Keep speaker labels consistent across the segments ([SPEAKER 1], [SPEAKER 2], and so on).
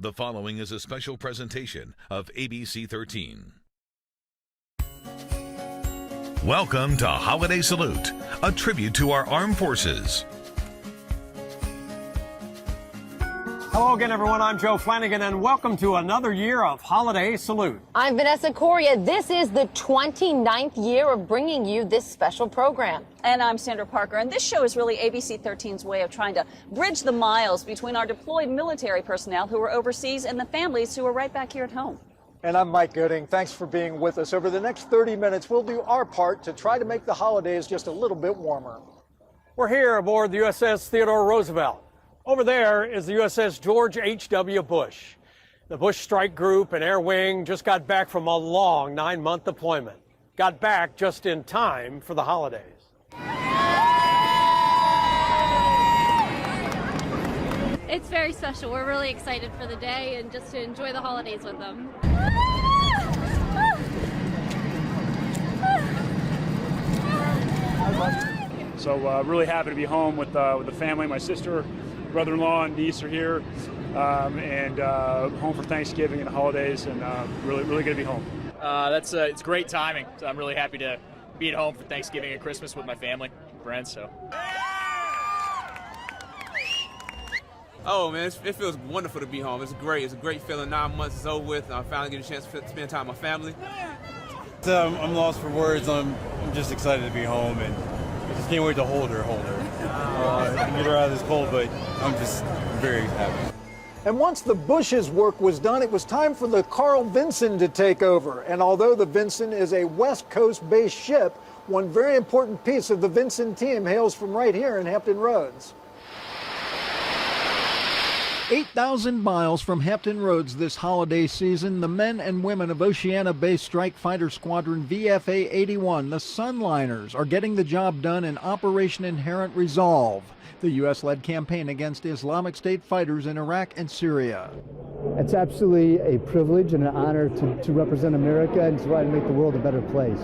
[SPEAKER 1] The following is a special presentation of ABC 13. Welcome to Holiday Salute, a tribute to our armed forces.
[SPEAKER 2] Hello again, everyone. I'm Joe Flanagan, and welcome to another year of Holiday Salute.
[SPEAKER 3] I'm Vanessa Correa. This is the 29th year of bringing you this special program.
[SPEAKER 4] And I'm Sandra Parker, and this show is really ABC 13's way of trying to bridge the miles between our deployed military personnel who are overseas and the families who are right back here at home.
[SPEAKER 5] And I'm Mike Gooding. Thanks for being with us. Over the next 30 minutes, we'll do our part to try to make the holidays just a little bit warmer.
[SPEAKER 2] We're here aboard the USS Theodore Roosevelt. Over there is the USS George H.W. Bush. The Bush Strike Group and Air Wing just got back from a long 9-month deployment. Got back just in time for the holidays.
[SPEAKER 6] It's very special. We're really excited for the day and just to enjoy the holidays with them.
[SPEAKER 7] So really happy to be home with the family. My sister, brother-in-law, and niece are here, and home for Thanksgiving and the holidays, and really good to be home.
[SPEAKER 8] It's great timing. So I'm really happy to be at home for Thanksgiving and Christmas with my family and friends. So.
[SPEAKER 9] Oh man, it feels wonderful to be home. It's great. It's a great feeling. 9 months is over with, and I finally get a chance to spend time with my family.
[SPEAKER 10] I'm lost for words. I'm just excited to be home, and I just can't wait to hold her. Get her out of this cold, but I'm just very happy.
[SPEAKER 5] And once the Bush's work was done, it was time for the Carl Vinson to take over. And although the Vinson is a West Coast-based ship, one very important piece of the Vinson team hails from right here in Hampton Roads.
[SPEAKER 11] 8,000 miles from Hampton Roads this holiday season, the men and women of Oceania-based Strike Fighter Squadron VFA-81, the Sunliners, are getting the job done in Operation Inherent Resolve, the U.S.-led campaign against Islamic State fighters in Iraq and Syria.
[SPEAKER 12] It's absolutely a privilege and an honor to represent America and to try to make the world a better place.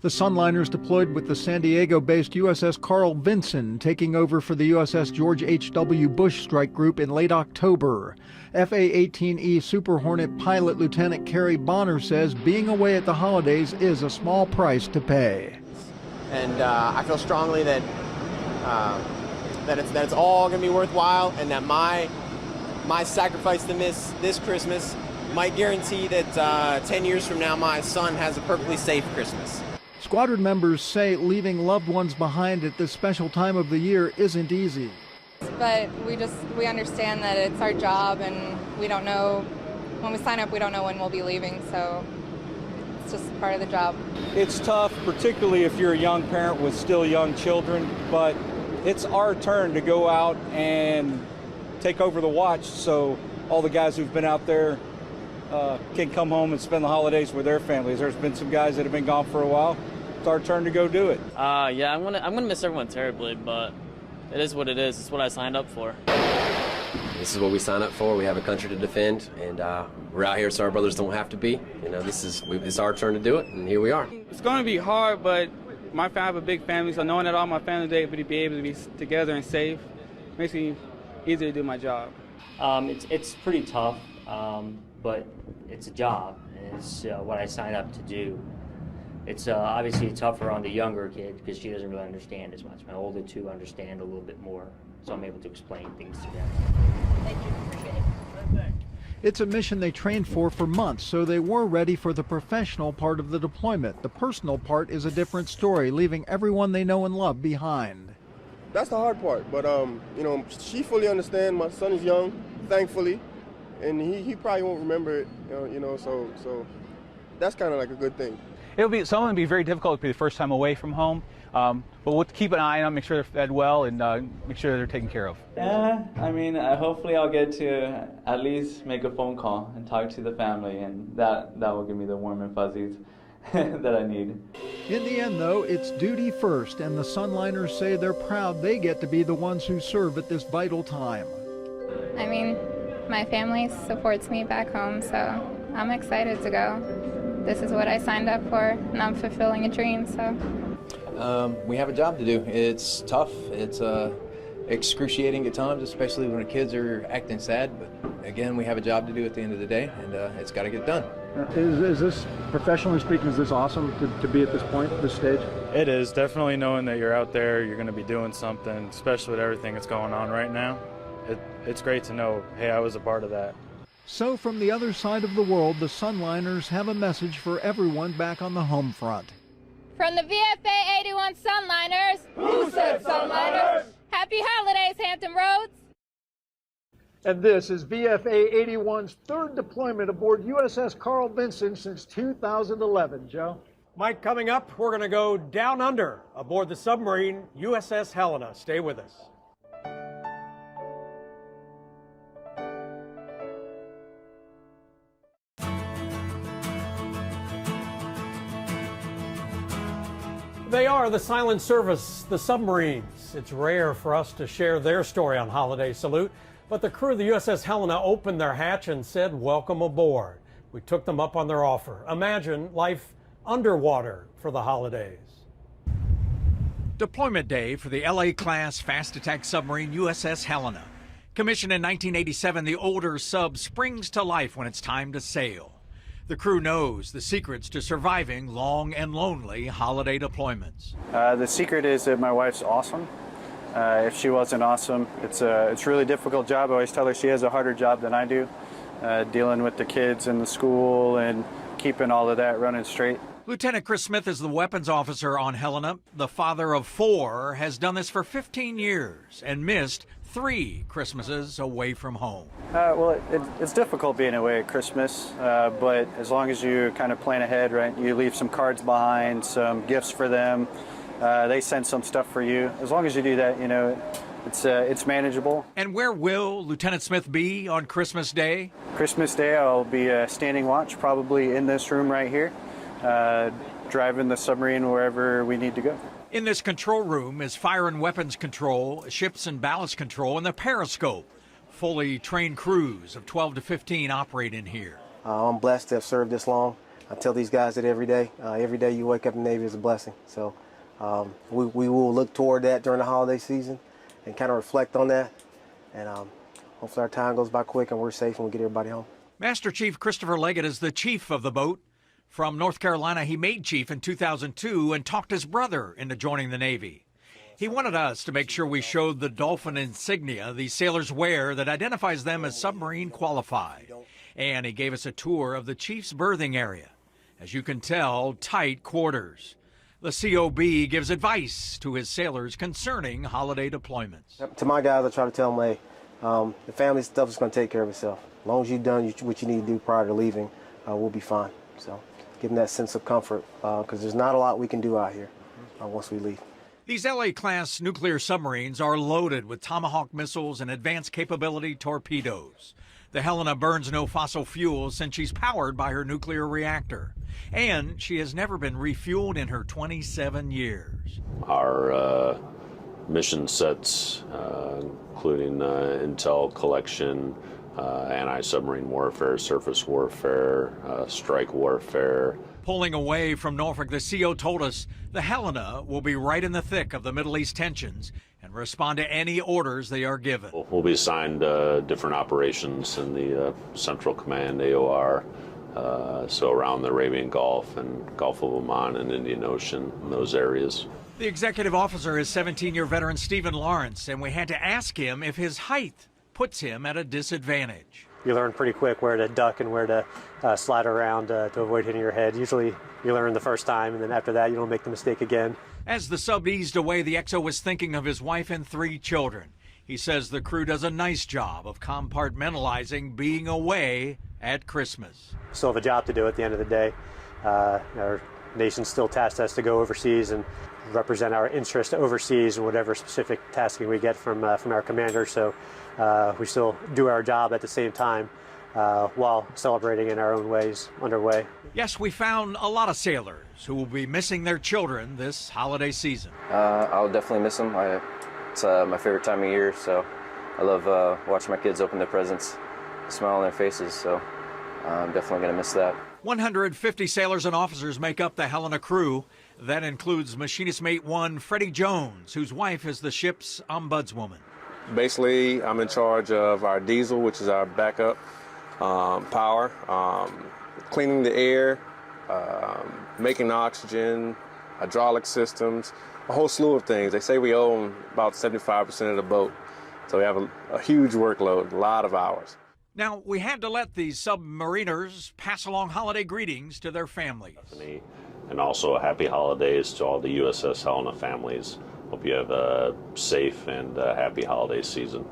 [SPEAKER 11] The Sunliners deployed with the San Diego-based USS Carl Vinson, taking over for the USS George H.W. Bush Strike Group in late October. FA-18E Super Hornet pilot Lieutenant Kerry Bonner says being away at the holidays is a small price to pay.
[SPEAKER 13] And I feel strongly that it's all going to be worthwhile, and that my sacrifice to miss this Christmas might guarantee that 10 years from now my son has a perfectly safe Christmas.
[SPEAKER 11] Squadron members say leaving loved ones behind at this special time of the year isn't easy.
[SPEAKER 14] But we understand that it's our job, and we don't know, when we sign up, we don't know when we'll be leaving, so it's just part of the job.
[SPEAKER 5] It's tough, particularly if you're a young parent with still young children, but it's our turn to go out and take over the watch, so all the guys who've been out there can come home and spend the holidays with their families. There's been some guys that have been gone for a while. It's our turn to go do it.
[SPEAKER 8] Yeah, I'm gonna miss everyone terribly, but it is what it is. It's what I signed up for.
[SPEAKER 13] This is what we signed up for. We have a country to defend, and we're out here so our brothers don't have to be. You know, it's our turn to do it, and here we are.
[SPEAKER 15] It's going to be hard, but I have a big family, so knowing that all my family will be able to be together and safe makes me easier to do my job.
[SPEAKER 16] It's pretty tough, but it's a job, and it's what I signed up to do. It's obviously tougher on the younger kid because she doesn't really understand as much. My older two understand a little bit more, so I'm able to explain things to them.
[SPEAKER 4] Thank you. Appreciate it.
[SPEAKER 11] It's a mission they trained for months, so they were ready for the professional part of the deployment. The personal part is a different story, leaving everyone they know and love behind.
[SPEAKER 17] That's the hard part, but she fully understands. My son is young, thankfully, and he probably won't remember it, so that's kind of like a good thing.
[SPEAKER 18] It'll be be very difficult to be the first time away from home, but we'll keep an eye on them, make sure they're fed well, and make sure they're taken care of.
[SPEAKER 19] Hopefully I'll get to at least make a phone call and talk to the family, and that will give me the warm and fuzzies that I need.
[SPEAKER 11] In the end, though, it's duty first, and the Sunliners say they're proud they get to be the ones who serve at this vital time.
[SPEAKER 14] My family supports me back home, so I'm excited to go. This is what I signed up for, and I'm fulfilling a dream, so.
[SPEAKER 13] We have a job to do. It's tough. It's
[SPEAKER 20] excruciating at times, especially when the kids are acting sad. But again, we have a job to do at the end of the day, and it's got to get done.
[SPEAKER 21] Is this, professionally speaking, is this awesome to be at this point, this stage?
[SPEAKER 22] It is, definitely knowing that you're out there, you're going to be doing something, especially with everything that's going on right now. It's great to know, hey, I was a part of that.
[SPEAKER 11] So from the other side of the world, the Sunliners have a message for everyone back on the home front.
[SPEAKER 23] From the VFA 81 Sunliners.
[SPEAKER 2] Who said Sunliners?
[SPEAKER 23] Happy holidays, Hampton Roads.
[SPEAKER 11] And this is VFA 81's third deployment aboard USS Carl Vinson since 2011, Joe.
[SPEAKER 2] Mike, coming up, we're going to go down under aboard the submarine USS Helena. Stay with us. They are the silent service, the submarines. It's rare for us to share their story on Holiday Salute, but the crew of the USS Helena opened their hatch and said, welcome aboard. We took them up on their offer. Imagine life underwater for the holidays.
[SPEAKER 24] Deployment day for the LA-class fast attack submarine USS Helena. Commissioned in 1987, the older sub springs to life when it's time to sail. The crew knows the secrets to surviving long and lonely holiday deployments.
[SPEAKER 25] The secret is that my wife's awesome. If she wasn't awesome, it's a really difficult job. I always tell her she has a harder job than I do, dealing with the kids and the school and keeping all of that running straight.
[SPEAKER 24] Lieutenant Chris Smith is the weapons officer on Helena. The father of 4 has done this for 15 years and missed 3 Christmases away from home.
[SPEAKER 25] Well, it's difficult being away at Christmas, but as long as you kind of plan ahead, right? You leave some cards behind, some gifts for them. They send some stuff for you. As long as you do that, you know, it's manageable.
[SPEAKER 24] And where will Lieutenant Smith be on Christmas Day?
[SPEAKER 25] Christmas Day, I'll be standing watch, probably in this room right here, driving the submarine wherever we need to go.
[SPEAKER 24] In this control room is fire and weapons control, ships and ballast control, and the periscope. Fully trained crews of 12 to 15 operate in here.
[SPEAKER 26] I'm blessed to have served this long. I tell these guys that every day. Every day you wake up in the Navy is a blessing. So we will look toward that during the holiday season and kind of reflect on that. And hopefully our time goes by quick and we're safe and we get everybody home.
[SPEAKER 24] Master Chief Christopher Leggett is the chief of the boat. From North Carolina, he made chief in 2002 and talked his brother into joining the Navy. He wanted us to make sure we showed the dolphin insignia these sailors wear that identifies them as submarine qualified. And he gave us a tour of the chief's berthing area. As you can tell, tight quarters. The COB gives advice to his sailors concerning holiday deployments.
[SPEAKER 26] To my guys, I try to tell them, hey, the family stuff is going to take care of itself. As long as you've done what you need to do prior to leaving, we'll be fine. So give them that sense of comfort, because there's not a lot we can do out here once we leave.
[SPEAKER 24] These LA-class nuclear submarines are loaded with Tomahawk missiles and advanced capability torpedoes. The Helena burns no fossil fuels since she's powered by her nuclear reactor. And she has never been refueled in her 27 years.
[SPEAKER 27] Our mission sets, including intel collection, anti-submarine warfare, surface warfare, strike warfare.
[SPEAKER 24] Pulling away from Norfolk, the CO told us the Helena will be right in the thick of the Middle East tensions and respond to any orders they are given.
[SPEAKER 27] We'll be assigned different operations in the Central Command, AOR, so around the Arabian Gulf and Gulf of Oman and Indian Ocean, those areas.
[SPEAKER 24] The executive officer is 17-year veteran Stephen Lawrence, and we had to ask him if his height puts him at a disadvantage.
[SPEAKER 28] You learn pretty quick where to duck and where to slide around to avoid hitting your head. Usually you learn the first time, and then after that you don't make the mistake again.
[SPEAKER 24] As the sub eased away, the XO was thinking of his wife and 3 children. He says the crew does a nice job of compartmentalizing being away at Christmas.
[SPEAKER 28] Still have a job to do at the end of the day. Our nation still tasked us to go overseas and represent our interest overseas in whatever specific tasking we get from our commander. So we still do our job at the same time while celebrating in our own ways underway.
[SPEAKER 24] Yes, we found a lot of sailors who will be missing their children this holiday season.
[SPEAKER 29] I'll definitely miss them. It's my favorite time of year, so I love watching my kids open their presents, the smile on their faces, so I'm definitely going to miss that.
[SPEAKER 24] 150 sailors and officers make up the Helena crew. That includes Machinist Mate 1 Freddie Jones, whose wife is the ship's ombudswoman.
[SPEAKER 1] Basically, I'm in charge of our diesel, which is our backup power, cleaning the air, making oxygen, hydraulic systems, a whole slew of things. They say we own about 75% of the boat, so we have a huge workload, a lot of hours.
[SPEAKER 24] Now, we had to let these submariners pass along holiday greetings to their families.
[SPEAKER 27] And also happy holidays to all the USS Helena families. Hope you have a safe and happy holiday season.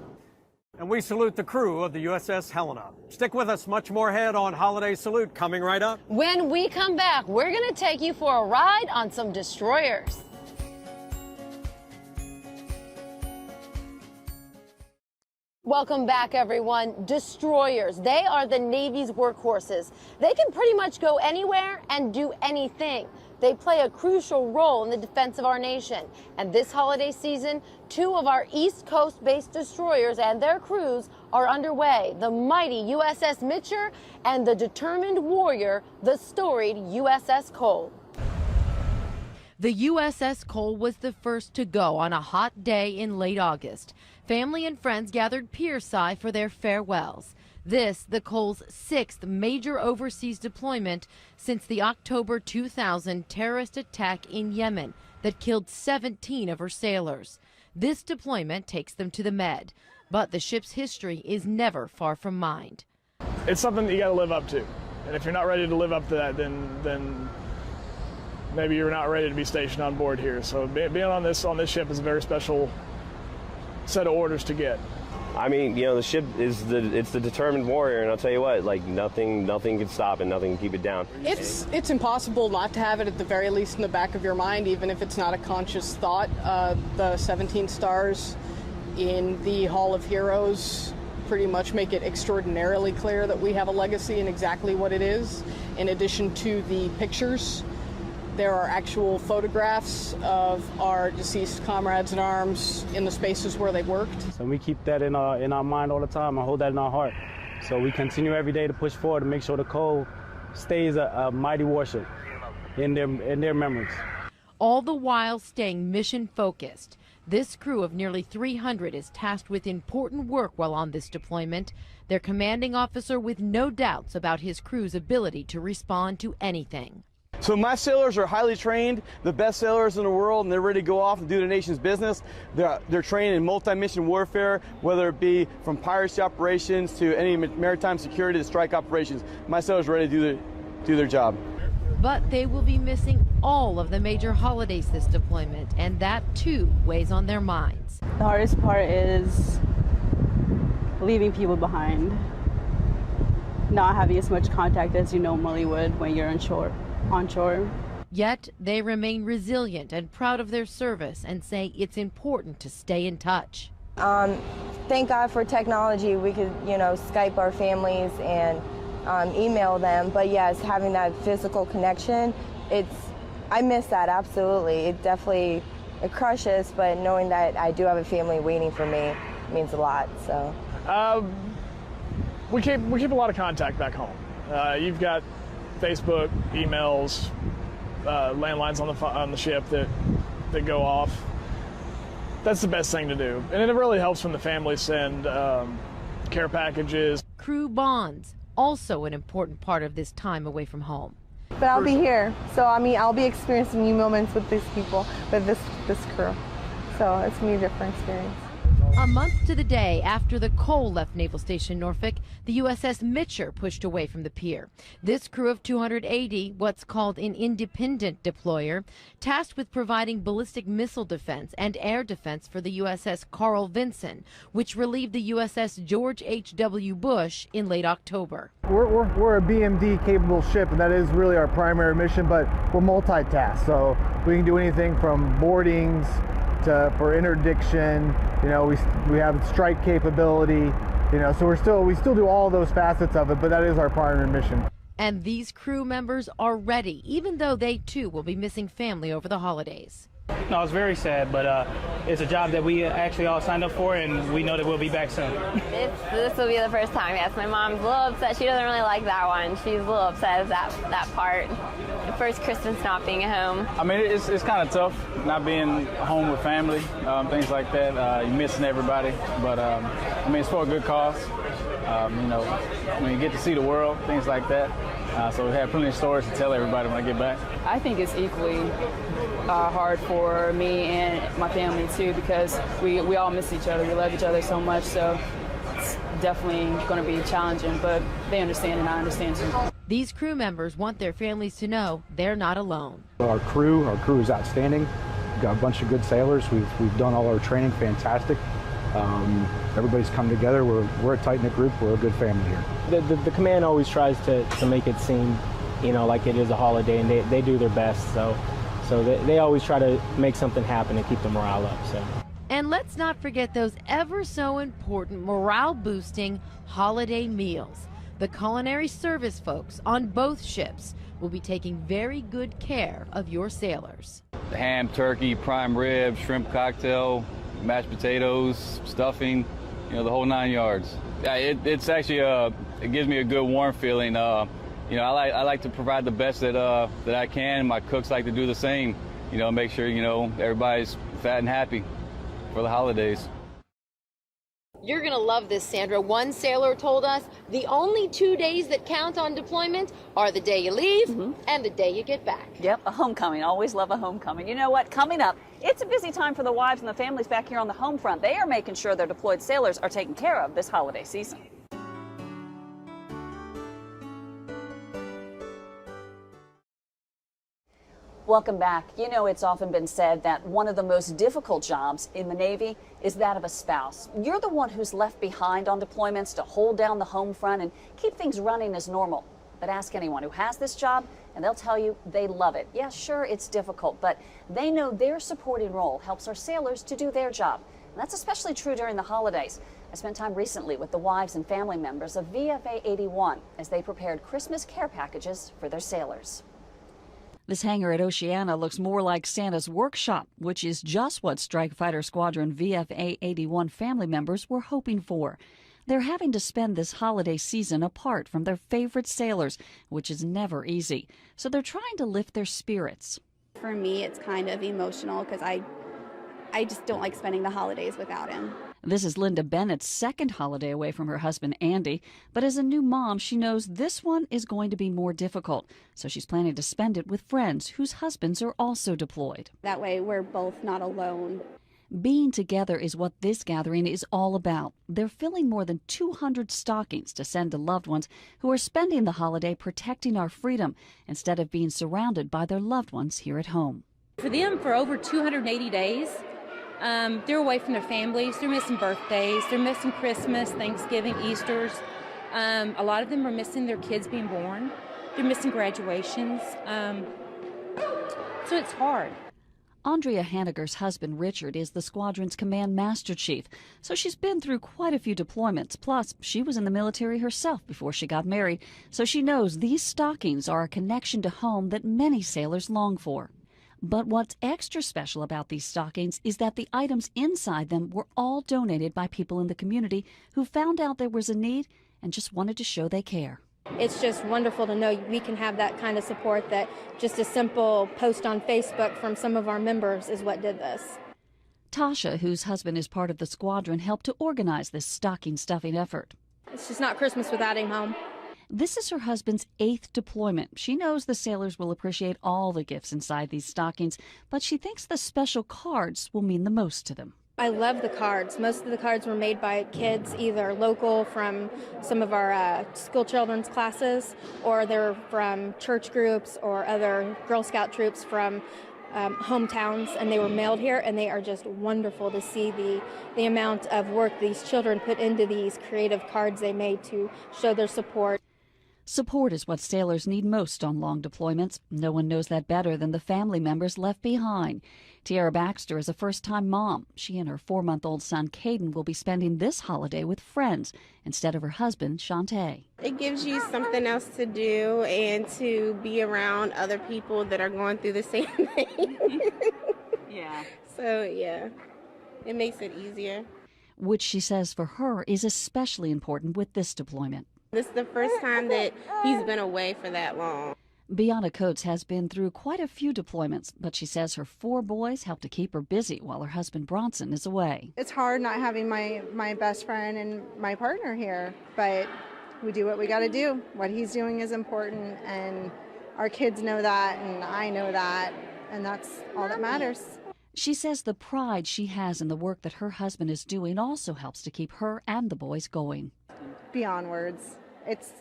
[SPEAKER 2] And we salute the crew of the USS Helena. Stick with us, much more ahead on Holiday Salute coming right up.
[SPEAKER 3] When we come back, we're going to take you for a ride on some destroyers. Welcome back, everyone. Destroyers, they are the Navy's workhorses. They can pretty much go anywhere and do anything. They play a crucial role in the defense of our nation. And this holiday season, 2 of our East Coast-based destroyers and their crews are underway. The mighty USS Mitcher and the determined warrior, the storied USS Cole.
[SPEAKER 5] The USS Cole was the first to go on a hot day in late August. Family and friends gathered pierside for their farewells. This, the Cole's 6th major overseas deployment since the October 2000 terrorist attack in Yemen that killed 17 of her sailors. This deployment takes them to the Med, but the ship's history is never far from mind.
[SPEAKER 21] It's something that you got to live up to, and if you're not ready to live up to that, then maybe you're not ready to be stationed on board here. So being on this ship is a very special set of orders to get.
[SPEAKER 6] I mean, you know, the ship is the determined warrior, and I'll tell you what, like nothing can stop it, nothing can keep it down.
[SPEAKER 7] It's impossible not to have it at the very least in the back of your mind, even if it's not a conscious thought. The 17 stars in the Hall of Heroes pretty much make it extraordinarily clear that we have a legacy and exactly what it is. In addition to the pictures, there are actual photographs of our deceased comrades in arms in the spaces where they worked.
[SPEAKER 8] So we keep that in our mind all the time and hold that in our heart. So we continue every day to push forward to make sure the Cole stays a mighty warship in their memories.
[SPEAKER 5] All the while staying mission focused. This crew of nearly 300 is tasked with important work while on this deployment. Their commanding officer with no doubts about his crew's ability to respond to anything.
[SPEAKER 9] So my sailors are highly trained, the best sailors in the world, and they're ready to go off and do the nation's business. They're trained in multi-mission warfare, whether it be from piracy operations to any maritime security to strike operations. My sailors are ready to do their job.
[SPEAKER 5] But they will be missing all of the major holidays this deployment, and that too weighs on their minds.
[SPEAKER 10] The hardest part is leaving people behind, not having as much contact as you normally would when you're on shore.
[SPEAKER 5] Yet they remain resilient and proud of their service and say it's important to stay in touch.
[SPEAKER 12] Thank God for technology. We could, Skype our families and email them. But yes, having that physical connection, I miss that absolutely. It crushes, but knowing that I do have a family waiting for me means a lot. So
[SPEAKER 21] we keep a lot of contact back home. You've got Facebook, emails, landlines on the ship that go off. That's the best thing to do, and it really helps when the families send care packages.
[SPEAKER 5] Crew bonds, also an important part of this time away from home.
[SPEAKER 12] But I'll be here, so I'll be experiencing new moments with these people, with this crew. So it's gonna be a different experience.
[SPEAKER 5] A month to the day after the Cole left Naval Station Norfolk, the USS Mitcher pushed away from the pier. This crew of 280, what's called an independent deployer, tasked with providing ballistic missile defense and air defense for the USS Carl Vinson, which relieved the USS George H.W. Bush in late October.
[SPEAKER 21] We're a BMD capable ship, and that is really our primary mission, but we're multitask, so we can do anything from boardings for interdiction. We have strike capability, so we still do all those facets of it, but that is our primary mission.
[SPEAKER 5] And these crew members are ready, even though they too will be missing family over the holidays.
[SPEAKER 4] No, it's very sad, but it's a job that we actually all signed up for, and we know that we'll be back soon.
[SPEAKER 23] This will be the first time, yes. My mom's a little upset. She doesn't really like that one. She's a little upset at that part. The first Christmas not being at home.
[SPEAKER 13] I mean, it's kind of tough not being home with family, things like that. You're missing everybody, but I mean, it's for a good cause. You know, when you get to see the world, things like that. So we have plenty of stories to tell everybody when I get back.
[SPEAKER 10] I think it's equally hard for me and my family too, because we all miss each other. We love each other so much, so it's definitely going to be challenging, but they understand and I understand too.
[SPEAKER 5] These crew members want their families to know they're not alone.
[SPEAKER 14] Our crew is outstanding. We've got a bunch of good sailors. We've done all our training fantastic. Everybody's come together. We're a tight-knit group. We're a good family here.
[SPEAKER 8] The command always tries to make it seem, you know, like it is a holiday, and they do their best. So they always try to make something happen and keep the morale up. So.
[SPEAKER 5] And let's not forget those ever so important morale-boosting holiday meals. The culinary service folks on both ships will be taking very good care of your sailors.
[SPEAKER 15] Ham, turkey, prime rib, shrimp cocktail, mashed potatoes, stuffing, you know, the whole 9 yards. It's actually it gives me a good warm feeling. You know, I like to provide the best that I can. My cooks like to do the same. You know, make sure, you know, everybody's fat and happy for the holidays.
[SPEAKER 3] You're going to love this, Sandra. One sailor told us the only 2 days that count on deployment are the day you leave and the day you get back.
[SPEAKER 16] Yep, a homecoming. Always love a homecoming. You know what? Coming up, it's a busy time for the wives and the families back here on the home front. They are making sure their deployed sailors are taken care of this holiday season. Welcome back. You know, it's often been said that one of the most difficult jobs in the Navy is that of a spouse. You're the one who's left behind on deployments to hold down the home front and keep things running as normal. But ask anyone who has this job and they'll tell you they love it. Yeah, sure, it's difficult, but they know their supporting role helps our sailors to do their job. And that's especially true during the holidays. I spent time recently with the wives and family members of VFA 81 as they prepared Christmas care packages for their sailors. This hangar at Oceana looks more like Santa's workshop, which is just what Strike Fighter Squadron VFA 81 family members were hoping for. They're having to spend this holiday season apart from their favorite sailors, which is never easy. So they're trying to lift their spirits.
[SPEAKER 17] For me, it's kind of emotional because I just don't like spending the holidays without him.
[SPEAKER 16] This is Linda Bennett's second holiday away from her husband, Andy. But as a new mom, she knows this one is going to be more difficult. So she's planning to spend it with friends whose husbands are also deployed.
[SPEAKER 17] That way we're both not alone.
[SPEAKER 16] Being together is what this gathering is all about. They're filling more than 200 stockings to send to loved ones who are spending the holiday protecting our freedom instead of being surrounded by their loved ones here at home.
[SPEAKER 18] For them, for over 280 days, they're away from their families. They're missing birthdays. They're missing Christmas, Thanksgiving, Easters. A lot of them are missing their kids being born. They're missing graduations. So it's hard.
[SPEAKER 16] Andrea Haniger's husband, Richard, is the squadron's command master chief, so she's been through quite a few deployments. Plus, she was in the military herself before she got married, so she knows these stockings are a connection to home that many sailors long for. But what's extra special about these stockings is that the items inside them were all donated by people in the community who found out there was a need and just wanted to show they care.
[SPEAKER 18] It's just wonderful to know we can have that kind of support, that just a simple post on Facebook from some of our members is what did this.
[SPEAKER 16] Tasha, whose husband is part of the squadron, helped to organize this stocking stuffing effort.
[SPEAKER 18] It's just not Christmas without him home.
[SPEAKER 16] This is her husband's 8th deployment. She knows the sailors will appreciate all the gifts inside these stockings, but she thinks the special cards will mean the most to them.
[SPEAKER 18] I love the cards. Most of the cards were made by kids, either local from some of our school children's classes, or they're from church groups or other Girl Scout troops from hometowns, and they were mailed here, and they are just wonderful to see the amount of work these children put into these creative cards they made to show their support.
[SPEAKER 16] Support is what sailors need most on long deployments. No one knows that better than the family members left behind. Tiara Baxter is a first-time mom. She and her 4-month-old son, Caden, will be spending this holiday with friends instead of her husband, Shantae.
[SPEAKER 19] It gives you something else to do and to be around other people that are going through the same thing.
[SPEAKER 16] Yeah.
[SPEAKER 19] So, yeah, it makes it easier.
[SPEAKER 1] Which she says for her is especially important with this deployment.
[SPEAKER 19] This is the first time that he's been away for that long.
[SPEAKER 1] Bianca Coates has been through quite a few deployments, but she says her 4 boys help to keep her busy while her husband Bronson is away.
[SPEAKER 11] It's hard not having my best friend and my partner here, but we do what we got to do. What he's doing is important, and our kids know that, and I know that, and that's all that matters.
[SPEAKER 1] She says the pride she has in the work that her husband is doing also helps to keep her and the boys going.
[SPEAKER 11] Beyond words. It's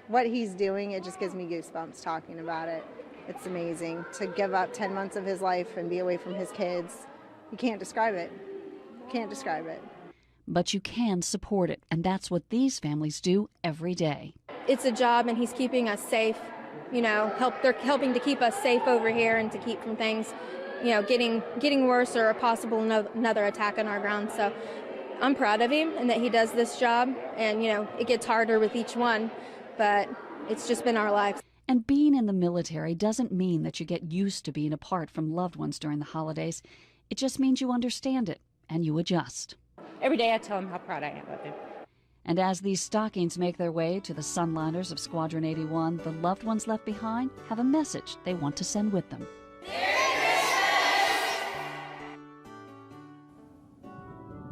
[SPEAKER 11] what he's doing, it just gives me goosebumps talking about it. It's amazing to give up 10 months of his life and be away from his kids. You can't describe it. Can't describe it.
[SPEAKER 1] But you can support it, and that's what these families do every day.
[SPEAKER 18] It's a job, and he's keeping us safe. You know, they're helping to keep us safe over here and to keep from things, you know, getting worse or a possible another attack on our ground. So I'm proud of him and that he does this job. And, you know, it gets harder with each one, but it's just been our lives.
[SPEAKER 1] And being in the military doesn't mean that you get used to being apart from loved ones during the holidays. It just means you understand it and you adjust.
[SPEAKER 20] Every day I tell him how proud I am of him.
[SPEAKER 1] And as these stockings make their way to the Sunliners of Squadron 81, the loved ones left behind have a message they want to send with them.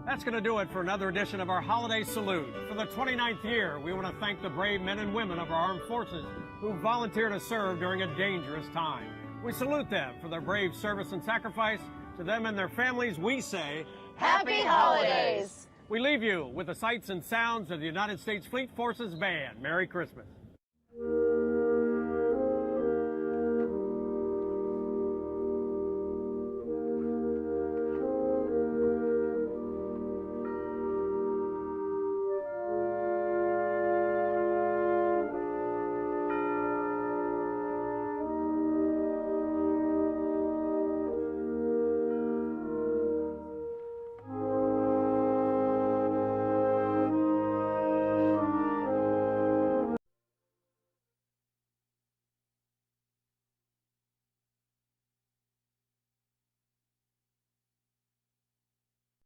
[SPEAKER 2] That's going to do it for another edition of our Holiday Salute. For the 29th year, we want to thank the brave men and women of our armed forces who volunteer to serve during a dangerous time. We salute them for their brave service and sacrifice. To them and their families, we say,
[SPEAKER 3] Happy Holidays!
[SPEAKER 2] We leave you with the sights and sounds of the United States Fleet Forces Band. Merry Christmas.